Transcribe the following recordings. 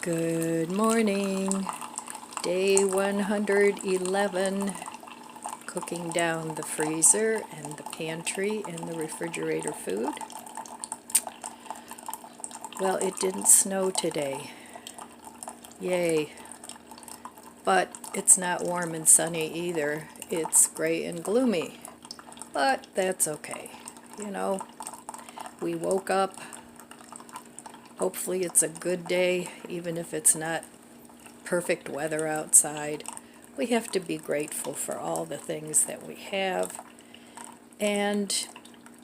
Good morning. Day 111. Cooking down the freezer and the pantry and the refrigerator food. Well, it didn't snow today. Yay. But it's not warm and sunny either. It's gray and gloomy. But that's okay. We woke up. Hopefully it's a good day, even if it's not perfect weather outside. We have to be grateful for all the things that we have and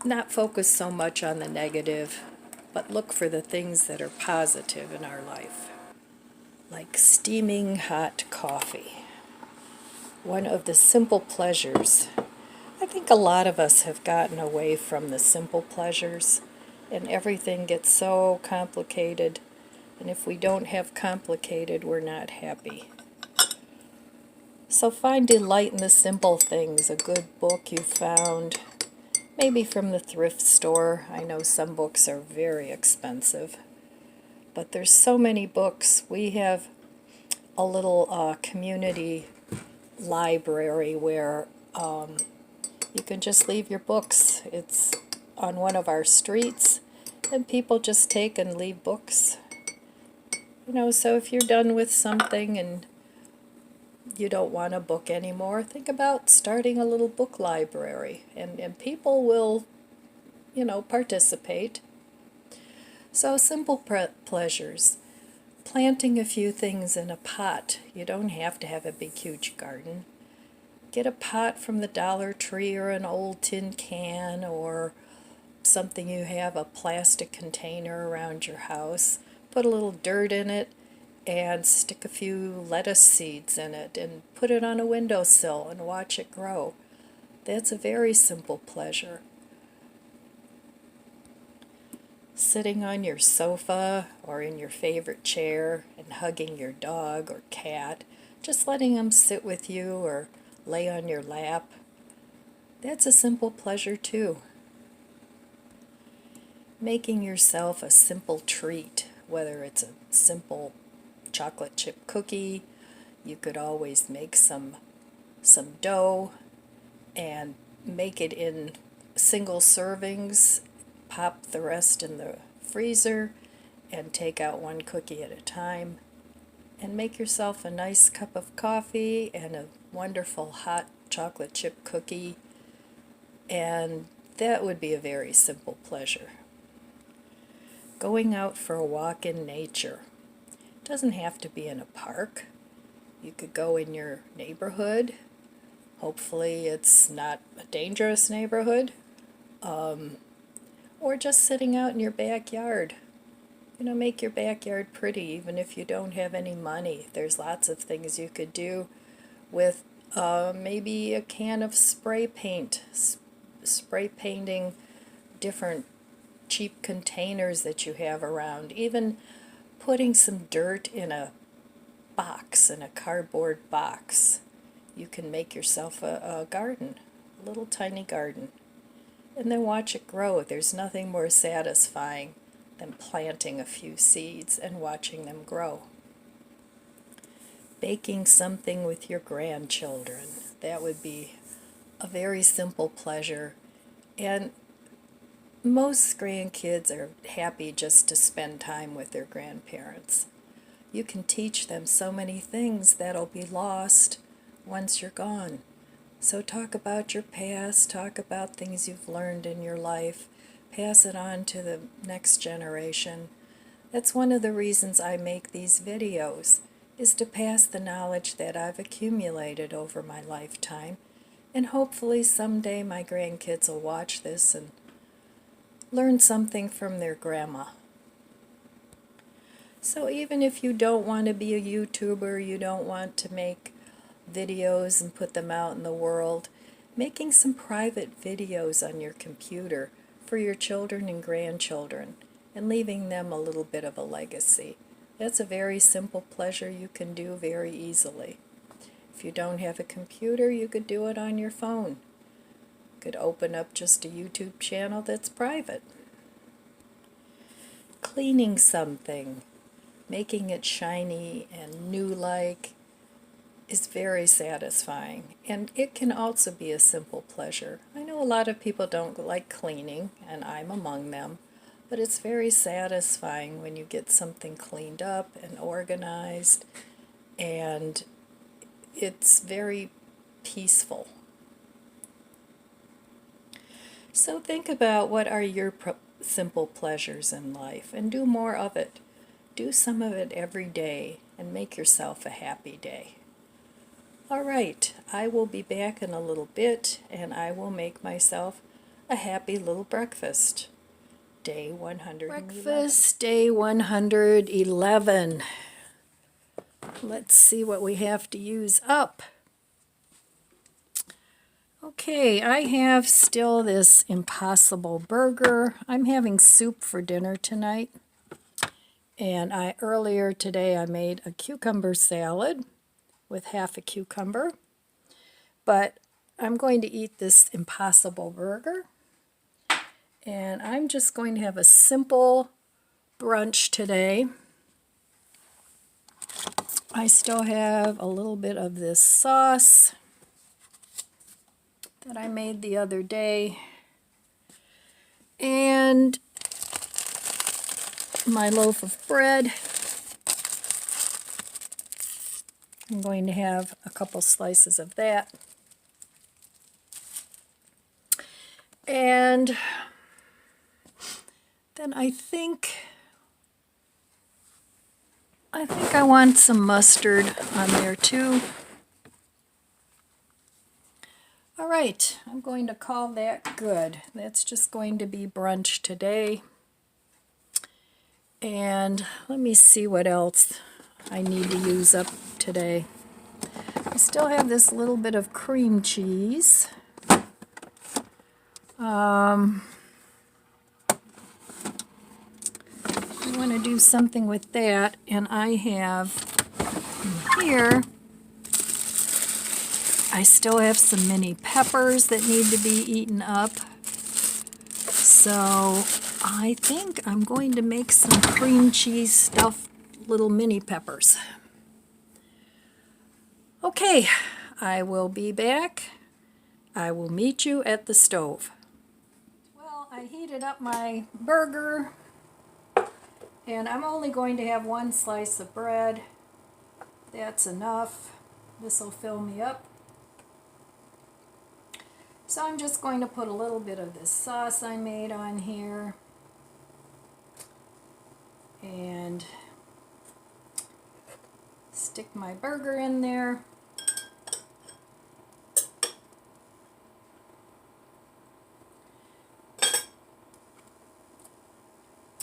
not focus so much on the negative, but look for the things that are positive in our life. Like steaming hot coffee. One of the simple pleasures. I think a lot of us have gotten away from the simple pleasures, and everything gets so complicated. And if we don't have complicated, we're not happy. So find delight in the simple things. A good book you found, maybe from the thrift store. I know some books are very expensive, but there's so many books. We have a little community library where you can just leave your books. It's on one of our streets, and people just take and leave books. So if you're done with something and you don't want a book anymore, think about starting a little book library, and people will, participate. So simple pleasures. Planting a few things in a pot. You don't have to have a big, huge garden. Get a pot from the Dollar Tree or an old tin can or something you have, a plastic container around your house. Put a little dirt in it and stick a few lettuce seeds in it and put it on a windowsill and watch it grow. That's a very simple pleasure. Sitting on your sofa or in your favorite chair and hugging your dog or cat, just letting them sit with you or lay on your lap. That's a simple pleasure too. Making yourself a simple treat, whether it's a simple chocolate chip cookie. You could always make some dough and make it in single servings, pop the rest in the freezer, and take out one cookie at a time, and make yourself a nice cup of coffee and a wonderful hot chocolate chip cookie, and that would be a very simple pleasure. Going out for a walk in nature. It doesn't have to be in a park. You could go in your neighborhood. Hopefully it's not a dangerous neighborhood. Or just sitting out in your backyard. Make your backyard pretty, even if you don't have any money. There's lots of things you could do with maybe a can of spray paint. Spray painting different cheap containers that you have around. Even putting some dirt in a box, in a cardboard box. You can make yourself a garden, a little tiny garden. And then watch it grow. There's nothing more satisfying than planting a few seeds and watching them grow. Baking something with your grandchildren. That would be a very simple pleasure. And most grandkids are happy just to spend time with their grandparents. You can teach them so many things that'll be lost once you're gone. So talk about your past, talk about things you've learned in your life, pass it on to the next generation. That's one of the reasons I make these videos, is to pass the knowledge that I've accumulated over my lifetime, and hopefully someday my grandkids will watch this and learn something from their grandma. So even if you don't want to be a YouTuber, you don't want to make videos and put them out in the world, making some private videos on your computer for your children and grandchildren and leaving them a little bit of a legacy. That's a very simple pleasure you can do very easily. If you don't have a computer, you could do it on your phone. You could open up just a YouTube channel that's private. Cleaning something. making it shiny and new-like is very satisfying. And it can also be a simple pleasure. I know a lot of people don't like cleaning, and I'm among them, but it's very satisfying when you get something cleaned up and organized, and it's very peaceful. So think about what are your simple pleasures in life and do more of it. Do some of it every day and make yourself a happy day. All right, I will be back in a little bit and I will make myself a happy little breakfast. Day 111. Breakfast day 111. Let's see what we have to use up. Okay, I have still this Impossible Burger. I'm having soup for dinner tonight. And earlier today I made a cucumber salad with half a cucumber. But I'm going to eat this Impossible Burger. And I'm just going to have a simple brunch today. I still have a little bit of this sauce that I made the other day, and my loaf of bread. I'm going to have a couple slices of that. And then I think I want some mustard on there too. All right, I'm going to call that good. That's just going to be brunch today. And let me see what else I need to use up today. I still have this little bit of cream cheese. I want to do something with that, and I have here, I still have some mini peppers that need to be eaten up. So I think I'm going to make some cream cheese stuffed little mini peppers. Okay, I will be back. I will meet you at the stove. Well, I heated up my burger, and I'm only going to have one slice of bread. That's enough. This will fill me up. So I'm just going to put a little bit of this sauce I made on here. And stick my burger in there.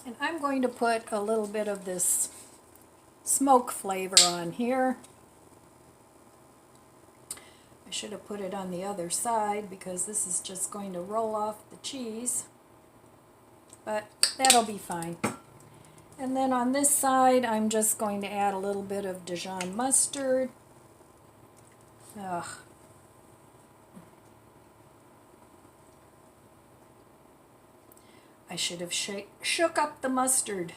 And I'm going to put a little bit of this smoke flavor on here. I should have put it on the other side because this is just going to roll off the cheese. But that'll be fine. And then on this side, I'm just going to add a little bit of Dijon mustard. Ugh. I should have shook up the mustard.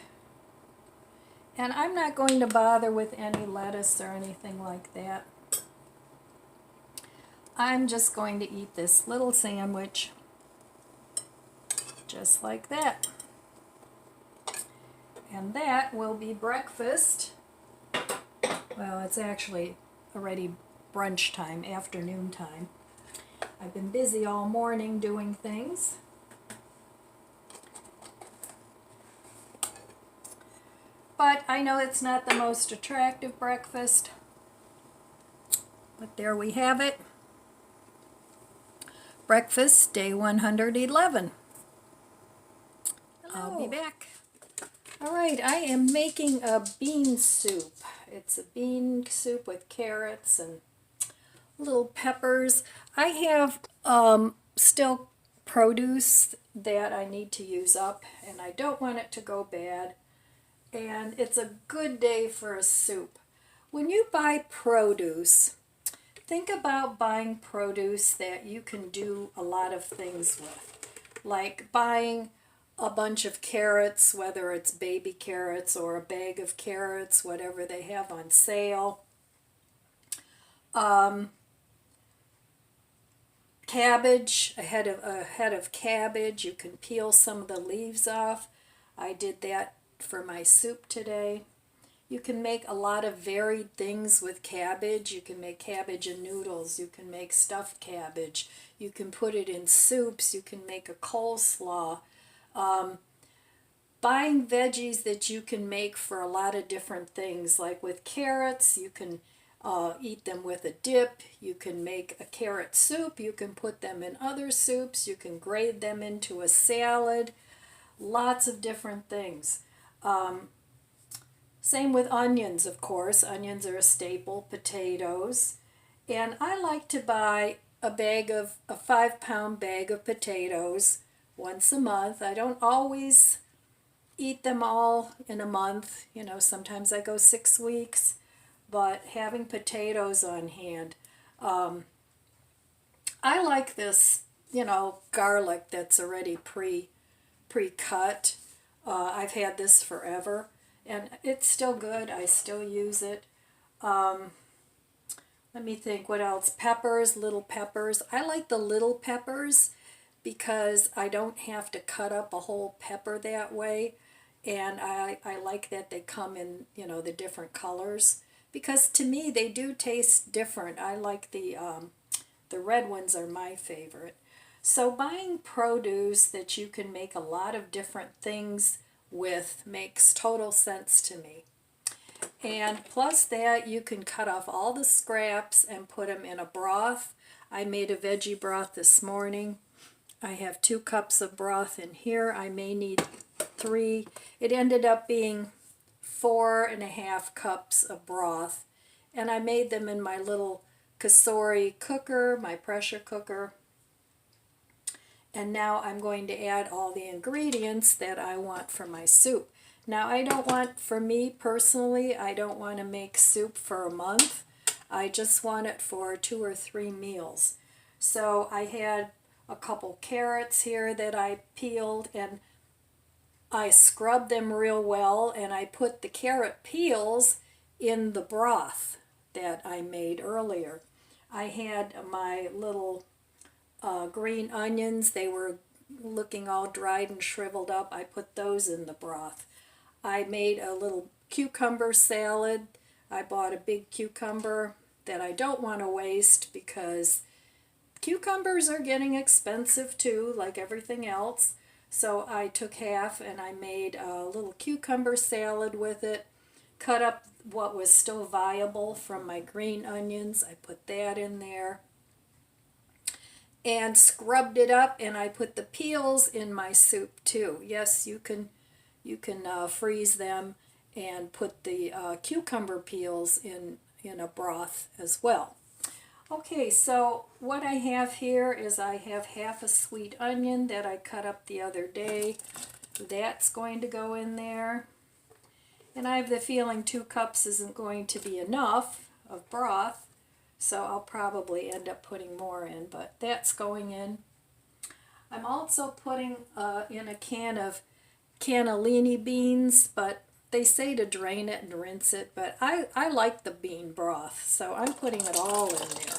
And I'm not going to bother with any lettuce or anything like that. I'm just going to eat this little sandwich just like that. And that will be breakfast. Well, it's actually already brunch time, afternoon time. I've been busy all morning doing things. But I know it's not the most attractive breakfast. But there we have it. Breakfast day 111. Hello. I'll be back. All right, I am making a bean soup. It's a bean soup with carrots and little peppers. I have still produce that I need to use up, and I don't want it to go bad. And it's a good day for a soup. When you buy produce, think about buying produce that you can do a lot of things with. Like buying a bunch of carrots, whether it's baby carrots or a bag of carrots, whatever they have on sale. Cabbage, a head of cabbage. You can peel some of the leaves off. I did that for my soup today. You can make a lot of varied things with cabbage. You can make cabbage and noodles. You can make stuffed cabbage. You can put it in soups. You can make a coleslaw. Buying veggies that you can make for a lot of different things. Like with carrots, you can eat them with a dip. You can make a carrot soup. You can put them in other soups. You can grate them into a salad. Lots of different things. Same with onions, of course. Onions are a staple. Potatoes. And I like to buy a 5-pound bag of potatoes once a month. I don't always eat them all in a month. You know, sometimes I go 6 weeks. But having potatoes on hand. I like this, garlic that's already pre-cut. I've had this forever. And it's still good. I still use it. Let me think, what else? Peppers, little peppers. I like the little peppers because I don't have to cut up a whole pepper that way. And I like that they come in, the different colors. Because to me, they do taste different. I like the red ones are my favorite. So buying produce that you can make a lot of different things with makes total sense to me. And plus that, you can cut off all the scraps and put them in a broth. I made a veggie broth this morning. I have 2 cups of broth in here. I may need 3. It ended up being 4.5 cups of broth. And I made them in my little Kasori cooker, my pressure cooker. And now I'm going to add all the ingredients that I want for my soup. Now for me personally, I don't want to make soup for a month. I just want it for 2 or 3 meals. So I had a couple carrots here that I peeled, and I scrubbed them real well, and I put the carrot peels in the broth that I made earlier. I had my little green onions. They were looking all dried and shriveled up. I put those in the broth. I made a little cucumber salad. I bought a big cucumber that I don't want to waste because cucumbers are getting expensive too, like everything else. So I took half and I made a little cucumber salad with it. Cut up what was still viable from my green onions. I put that in there. And scrubbed it up, and I put the peels in my soup too. Yes, you can freeze them and put the cucumber peels in a broth as well. Okay, so what I have here is I have half a sweet onion that I cut up the other day. That's going to go in there. And I have the feeling 2 cups isn't going to be enough of broth. So I'll probably end up putting more in, but that's going in. I'm also putting in a can of cannellini beans, but they say to drain it and rinse it, but I like the bean broth, so I'm putting it all in there.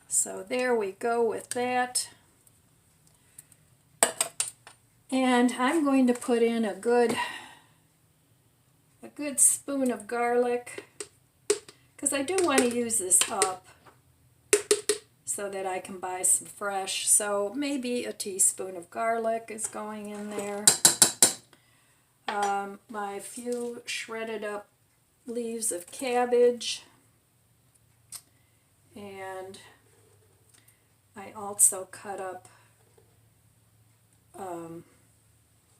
So there we go with that. And I'm going to put in a good spoon of garlic, because I do want to use this up so that I can buy some fresh. So maybe a teaspoon of garlic is going in there. My few shredded up leaves of cabbage. And I also cut up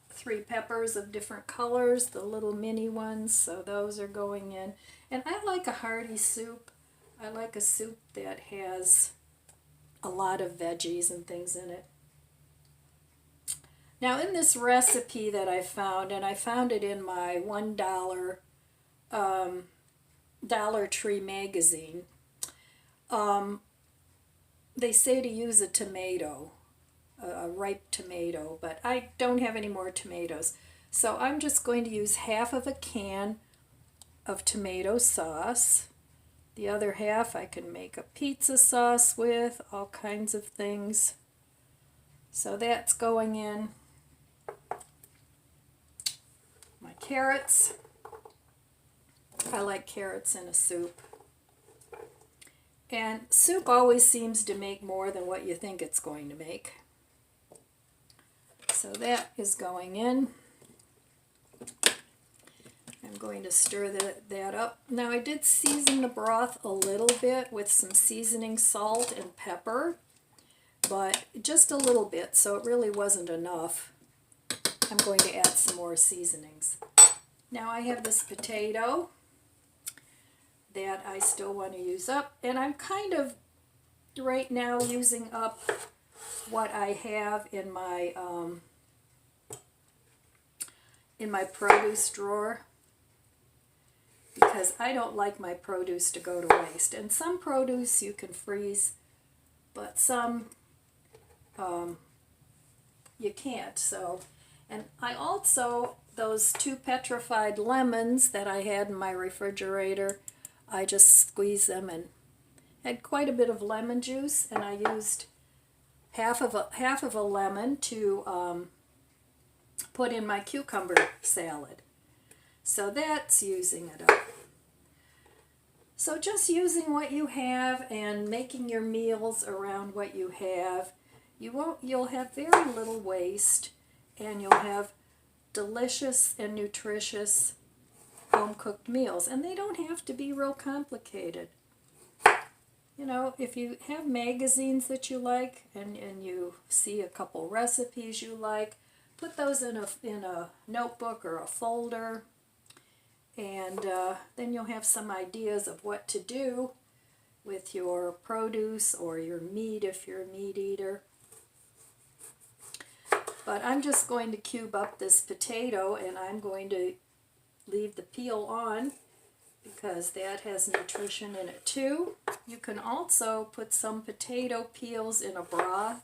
3 peppers of different colors, the little mini ones, so those are going in. And I like a hearty soup. I like a soup that has a lot of veggies and things in it. Now in this recipe that I found, and I found it in my $1 Dollar Tree magazine, they say to use a tomato. a ripe tomato, but I don't have any more tomatoes. So I'm just going to use half of a can of tomato sauce. The other half I can make a pizza sauce with, all kinds of things. So that's going in. My carrots. I like carrots in a soup. And soup always seems to make more than what you think it's going to make. So that is going in. I'm going to stir that up. Now I did season the broth a little bit with some seasoning salt and pepper, but just a little bit, so it really wasn't enough. I'm going to add some more seasonings. Now I have this potato that I still want to use up, and I'm kind of right now using up what I have in my produce drawer, because I don't like my produce to go to waste. And some produce you can freeze, but some you can't. So, and I also, those 2 petrified lemons that I had in my refrigerator, I just squeezed them and had quite a bit of lemon juice, and I used half of a lemon to put in my cucumber salad. So that's using it up. So just using what you have and making your meals around what you have, you'll have very little waste, and you'll have delicious and nutritious home-cooked meals. And they don't have to be real complicated. You know, if you have magazines that you like and you see a couple recipes you like, put those in a notebook or a folder, and then you'll have some ideas of what to do with your produce or your meat if you're a meat eater. But I'm just going to cube up this potato, and I'm going to leave the peel on because that has nutrition in it too. You can also put some potato peels in a broth,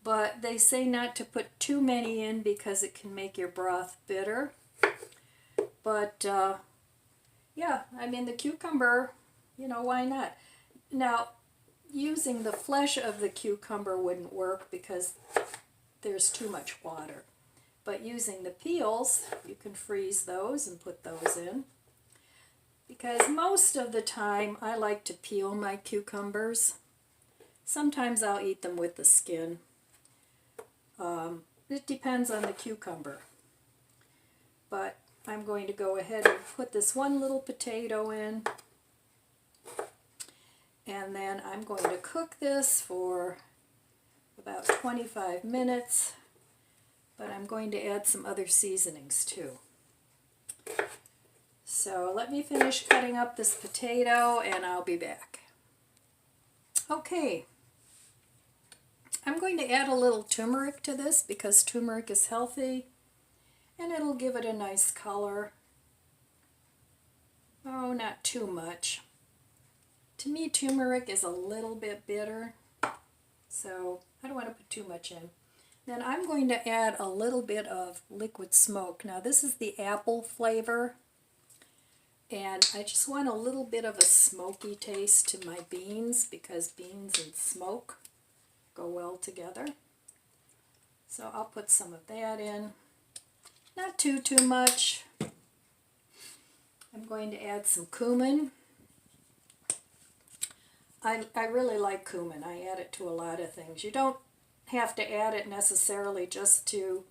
but they say not to put too many in because it can make your broth bitter. But yeah, I mean, the cucumber, you know, why not? Now, using the flesh of the cucumber wouldn't work because there's too much water. But using the peels, you can freeze those and put those in. Because most of the time I like to peel my cucumbers. Sometimes I'll eat them with the skin. It depends on the cucumber. But I'm going to go ahead and put this one little potato in. And then I'm going to cook this for about 25 minutes. But I'm going to add some other seasonings too. So let me finish cutting up this potato and I'll be back. Okay. I'm going to add a little turmeric to this because turmeric is healthy and it'll give it a nice color. Oh, not too much. To me, turmeric is a little bit bitter, so I don't want to put too much in. Then I'm going to add a little bit of liquid smoke. Now this is the apple flavor, and I just want a little bit of a smoky taste to my beans because beans and smoke go well together. So I'll put some of that in. Not too much. I'm going to add some cumin. I really like cumin. I add it to a lot of things. You don't have to add it necessarily just to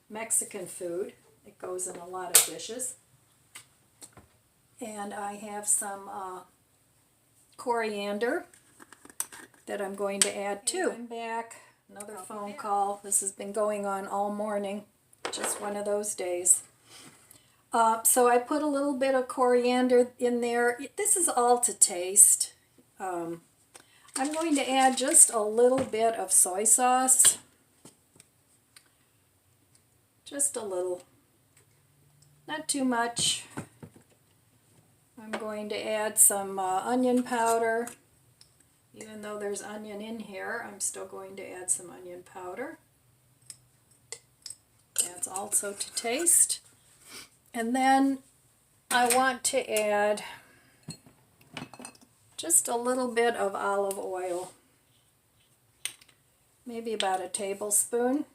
Mexican food. It goes in a lot of dishes. And I have some coriander that I'm going to add too. I'm back. Another phone call. This has been going on all morning. Just one of those days. So I put a little bit of coriander in there. This is all to taste. I'm going to add just a little bit of soy sauce. Just a little. Not too much. I'm going to add some onion powder. Even though there's onion in here, I'm still going to add some onion powder. That's also to taste. And then I want to add just a little bit of olive oil, maybe about a tablespoon.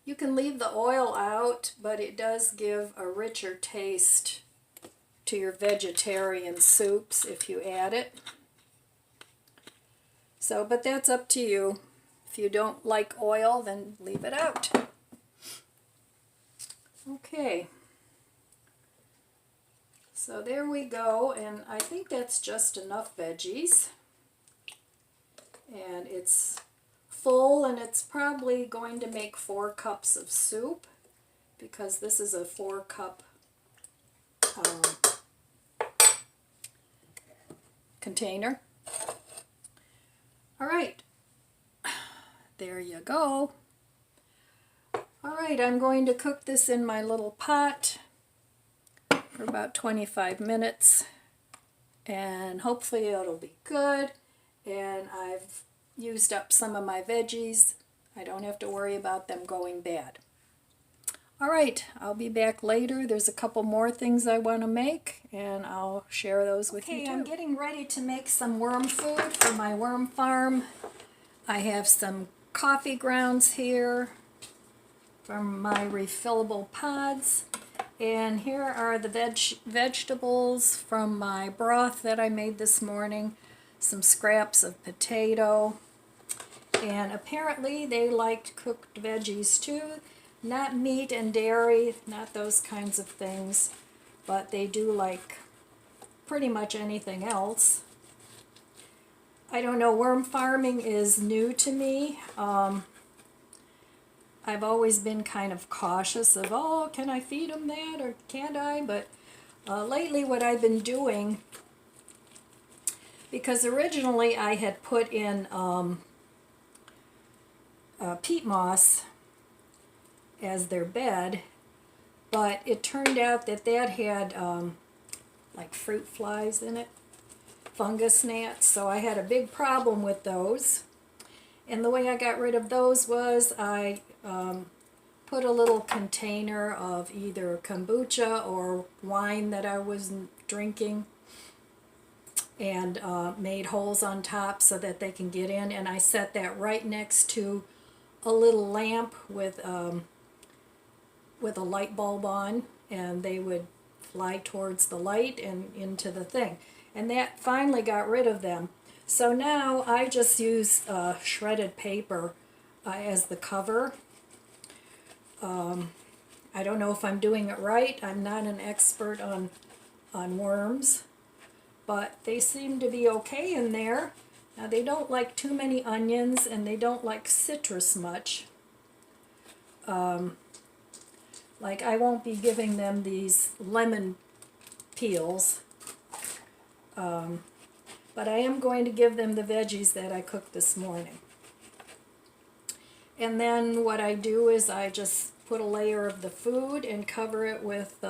You can leave the oil out, but it does give a richer taste to your vegetarian soups if you add it. So, but that's up to you. If you don't like oil, then leave it out. Okay. So there we go, and I think that's just enough veggies. And it's full, and it's probably going to make 4 cups of soup because this is a 4-cup container. All right, there you go. All right, I'm going to cook this in my little pot for about 25 minutes, and hopefully it'll be good. And I've used up some of my veggies. I don't have to worry about them going bad. All right, I'll be back later. There's a couple more things I want to make, and I'll share those with you too. I'm getting ready to make some worm food for my worm farm. I have some coffee grounds here from my refillable pods. And here are the vegetables from my broth that I made this morning. Some scraps of potato. And apparently they like cooked veggies too. Not meat and dairy, not those kinds of things. But they do like pretty much anything else. I don't know, worm farming is new to me. I've always been kind of cautious of, oh, can I feed them that or can't I? But lately what I've been doing, because originally I had put in peat moss as their bed, but it turned out that that had like fruit flies in it, fungus gnats, so I had a big problem with those. And the way I got rid of those was I put a little container of either kombucha or wine that I was drinking and made holes on top so that they can get in, and I set that right next to a little lamp with a light bulb on, and they would fly towards the light and into the thing. And that finally got rid of them. So now I just use shredded paper as the cover. I don't know if I'm doing it right. I'm not an expert on worms, but they seem to be okay in there. Now they don't like too many onions, and they don't like citrus much. Like I won't be giving them these lemon peels, but I am going to give them the veggies that I cooked this morning. And then what I do is I just put a layer of the food and cover it with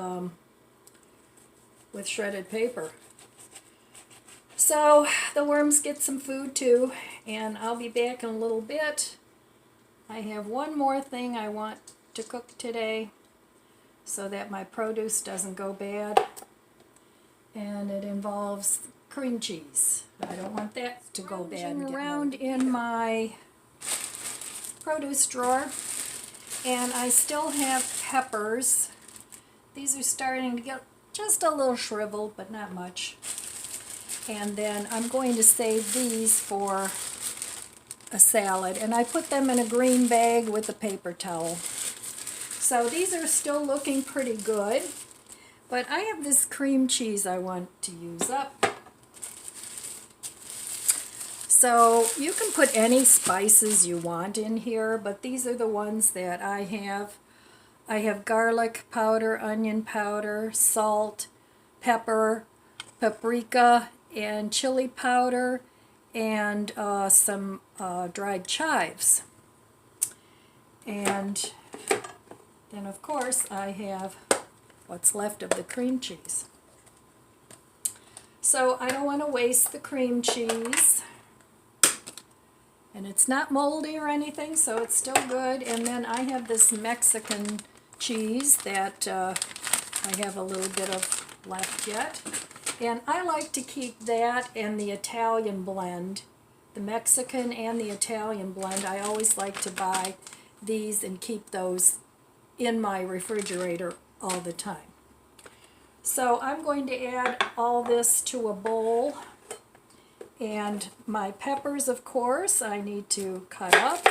shredded paper. So the worms get some food too, and I'll be back in a little bit. I have one more thing I want to cook today so that my produce doesn't go bad, and it involves cream cheese. I don't want that to go bad. And get around in my produce drawer, and I still have peppers. These are starting to get just a little shriveled, but not much. And then I'm going to save these for a salad, and I put them in a green bag with a paper towel. So these are still looking pretty good, but I have this cream cheese I want to use up. So you can put any spices you want in here, but these are the ones that I have. I have garlic powder, onion powder, salt, pepper, paprika, and chili powder, and some dried chives. And then of course I have what's left of the cream cheese. So I don't want to waste the cream cheese. And it's not moldy or anything, so it's still good. And then I have this Mexican cheese that I have a little bit of left yet. And I like to keep that and the Italian blend, the Mexican and the Italian blend. I always like to buy these and keep those in my refrigerator all the time. So I'm going to add all this to a bowl. And my peppers, of course, I need to cut up.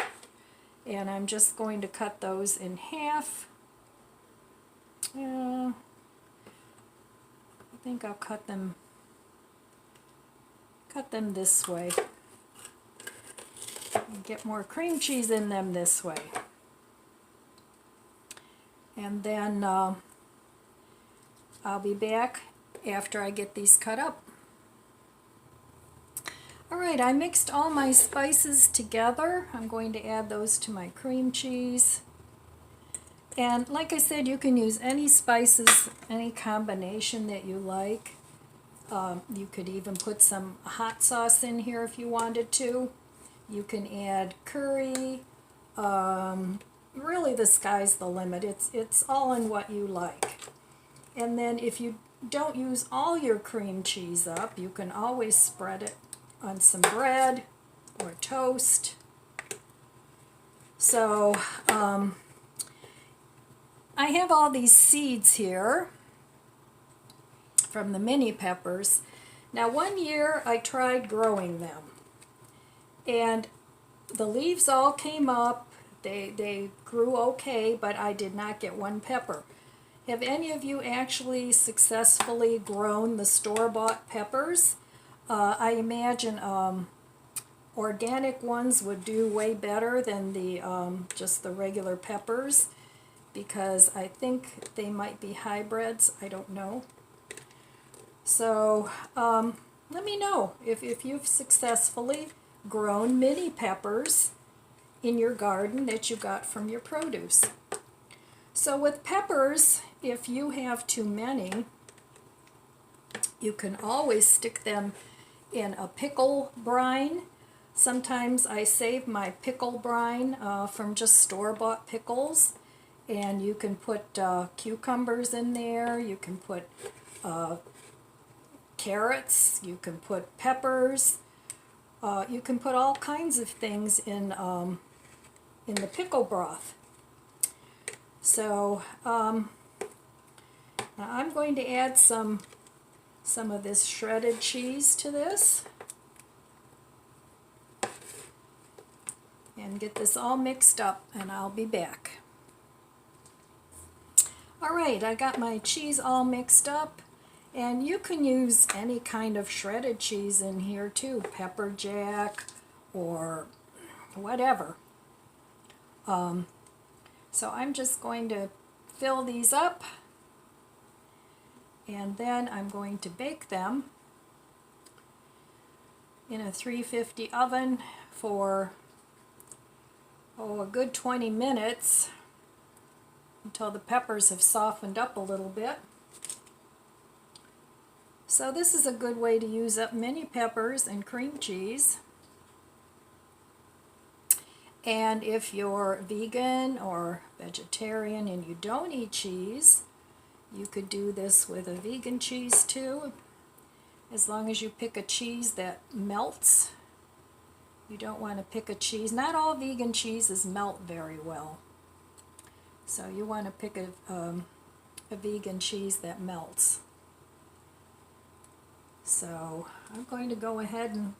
And I'm just going to cut those in half. I think I'll cut them this way. And get more cream cheese in them this way. And then I'll be back after I get these cut up. Alright, I mixed all my spices together. I'm going to add those to my cream cheese. And like I said, you can use any spices, any combination that you like. You could even put some hot sauce in here if you wanted to. You can add curry. Really, the sky's the limit. It's all in what you like. And then if you don't use all your cream cheese up, you can always spread it on some bread or toast. So I have all these seeds here from the mini peppers. Now one year I tried growing them and the leaves all came up. They grew okay, but I did not get one pepper. Have any of you actually successfully grown the store-bought peppers? I imagine organic ones would do way better than the just the regular peppers, because I think they might be hybrids. I don't know. So let me know if you've successfully grown mini peppers in your garden that you got from your produce. So with peppers, if you have too many, you can always stick them in a pickle brine. Sometimes I save my pickle brine from just store-bought pickles, and you can put cucumbers in there, you can put carrots, you can put peppers, you can put all kinds of things in the pickle broth. So now I'm going to add some of this shredded cheese to this and get this all mixed up, and I'll be back. Alright, I got my cheese all mixed up, and you can use any kind of shredded cheese in here too, pepper jack or whatever. So I'm just going to fill these up, and then I'm going to bake them in a 350 oven for a good 20 minutes until the peppers have softened up a little bit. So this is a good way to use up mini peppers and cream cheese. And if you're vegan or vegetarian and you don't eat cheese, you could do this with a vegan cheese too, as long as you pick a cheese that melts. You don't want to pick a cheese. Not all vegan cheeses melt very well. So you want to pick a vegan cheese that melts. So I'm going to go ahead and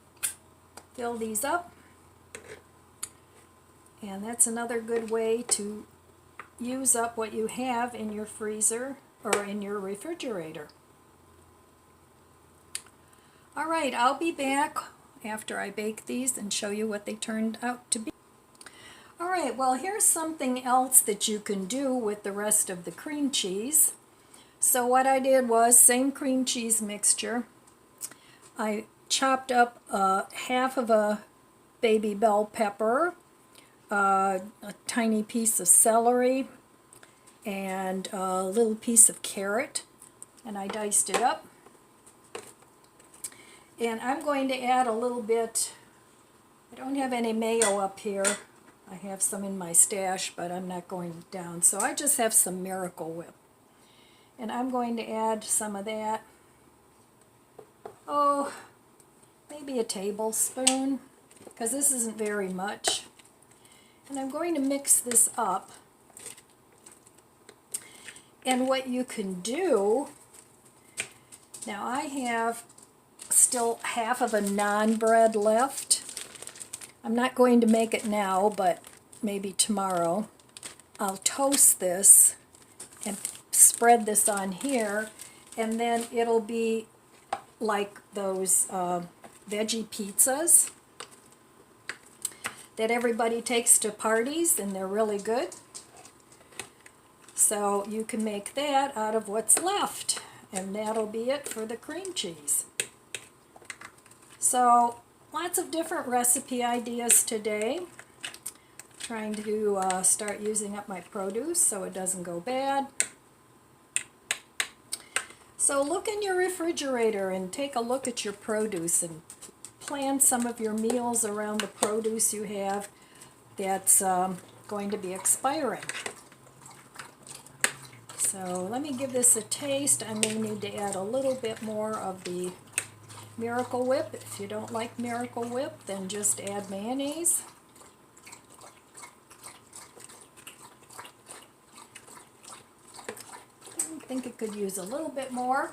fill these up. And that's another good way to use up what you have in your freezer or in your refrigerator. Alright, I'll be back after I bake these and show you what they turned out to be. Alright, well here's something else that you can do with the rest of the cream cheese. So what I did was, same cream cheese mixture, I chopped up half of a baby bell pepper, a tiny piece of celery, and a little piece of carrot, and I diced it up. And I'm going to add a little bit, I don't have any mayo up here. I have some in my stash, but I'm not going down. So I just have some Miracle Whip. And I'm going to add some of that. Oh, maybe a tablespoon, because this isn't very much. And I'm going to mix this up. And what you can do, now I have still half of a naan bread left. I'm not going to make it now, but maybe tomorrow. I'll toast this and spread this on here, and then it'll be like those veggie pizzas that everybody takes to parties, and they're really good. So you can make that out of what's left, and that'll be it for the cream cheese. So lots of different recipe ideas today. Trying to start using up my produce so it doesn't go bad. So look in your refrigerator and take a look at your produce and plan some of your meals around the produce you have that's going to be expiring. So let me give this a taste. I may need to add a little bit more of the Miracle Whip. If you don't like Miracle Whip, then just add mayonnaise. I think it could use a little bit more.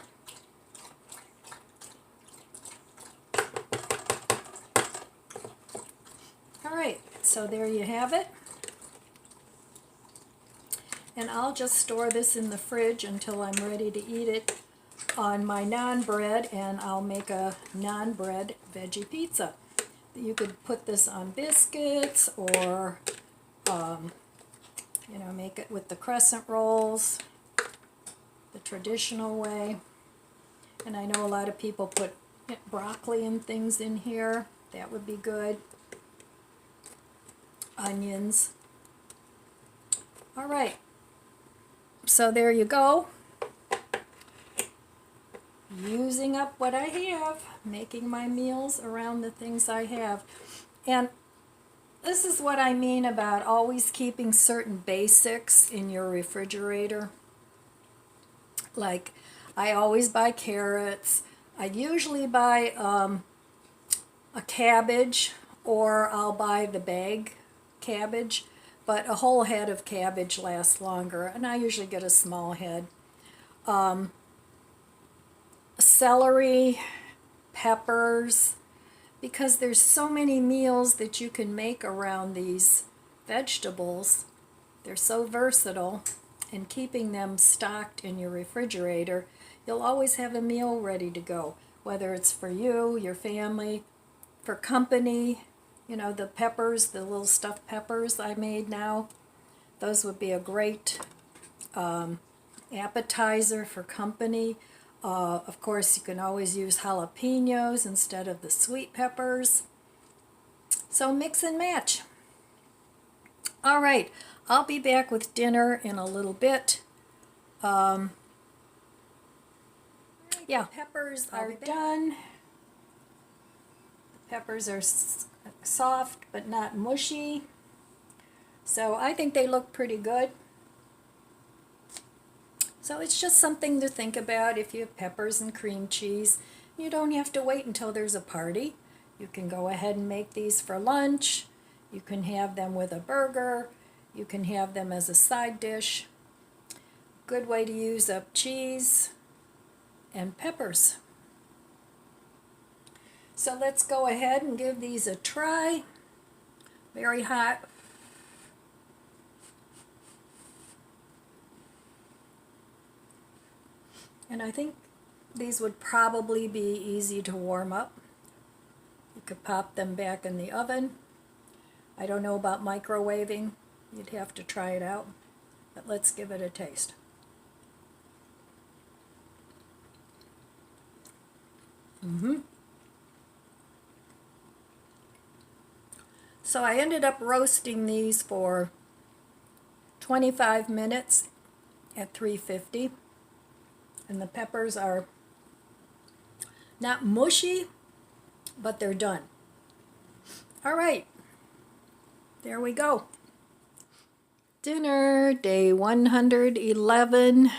Alright, so there you have it. And I'll just store this in the fridge until I'm ready to eat it on my naan bread, and I'll make a naan bread veggie pizza. You could put this on biscuits, or you know, make it with the crescent rolls, the traditional way. And I know a lot of people put broccoli and things in here. That would be good. Onions. All right. So there you go. Using up what I have, making my meals around the things I have. And this is what I mean about always keeping certain basics in your refrigerator. Like, I always buy carrots. I usually buy a cabbage, or I'll buy the bag cabbage, but a whole head of cabbage lasts longer, and I usually get a small head. Celery, peppers, because there's so many meals that you can make around these vegetables. They're so versatile, and keeping them stocked in your refrigerator, you'll always have a meal ready to go, whether it's for you, your family, for company. You know, the peppers, the little stuffed peppers I made now, those would be a great appetizer for company. Of course, you can always use jalapenos instead of the sweet peppers. So mix and match. All right, I'll be back with dinner in a little bit. Yeah, peppers are done. Peppers are soft but not mushy. So I think they look pretty good. So it's just something to think about if you have peppers and cream cheese. You don't have to wait until there's a party. You can go ahead and make these for lunch. You can have them with a burger. You can have them as a side dish. Good way to use up cheese and peppers. So let's go ahead and give these a try. Very hot. And I think these would probably be easy to warm up. You could pop them back in the oven. I don't know about microwaving. You'd have to try it out. But let's give it a taste. So I ended up roasting these for 25 minutes at 350. And the peppers are not mushy, but they're done. All right, there we go. Dinner, day 111.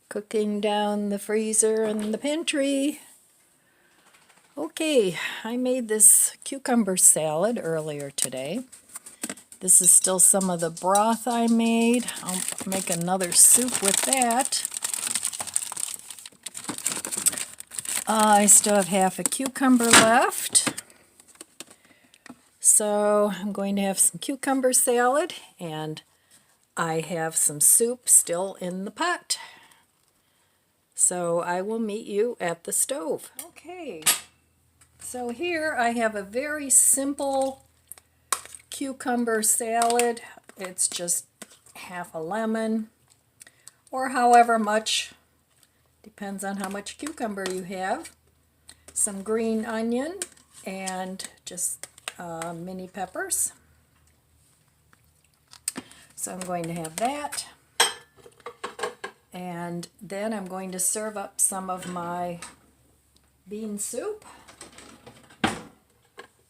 Cooking down the freezer and the pantry. Okay, I made this cucumber salad earlier today. This is still some of the broth I made. I'll make another soup with that. I still have half a cucumber left. So I'm going to have some cucumber salad, and I have some soup still in the pot. So I will meet you at the stove. Okay, so here I have a very simple cucumber salad. It's just half a lemon, or however much, depends on how much cucumber you have. Some green onion and just mini peppers. So I'm going to have that. And then I'm going to serve up some of my bean soup.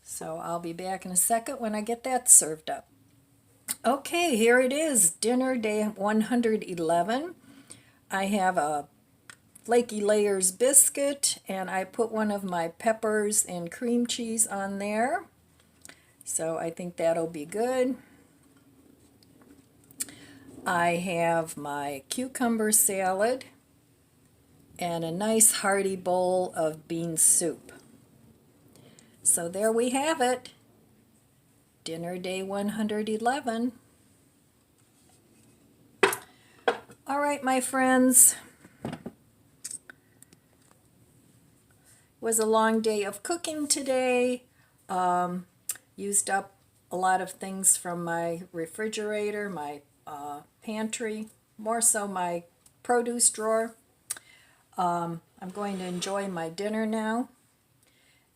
So I'll be back in a second when I get that served up. Okay, here it is, dinner day 111. I have a Flaky Layers biscuit, and I put one of my peppers and cream cheese on there. So I think that'll be good. I have my cucumber salad and a nice hearty bowl of bean soup. So there we have it, dinner day 111. All right, my friends, it was a long day of cooking today. Used up a lot of things from my refrigerator, my pantry, more so my produce drawer. I'm going to enjoy my dinner now,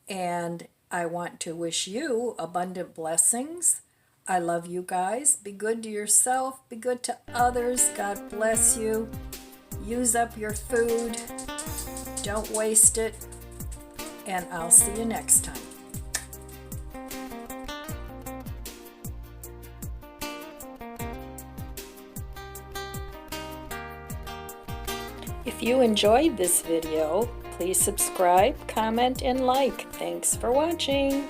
and I want to wish you abundant blessings. I love you guys. Be good to yourself. Be good to others. God bless you. Use up your food. Don't waste it. And I'll see you next time. If you enjoyed this video, please subscribe, comment, and like. Thanks for watching.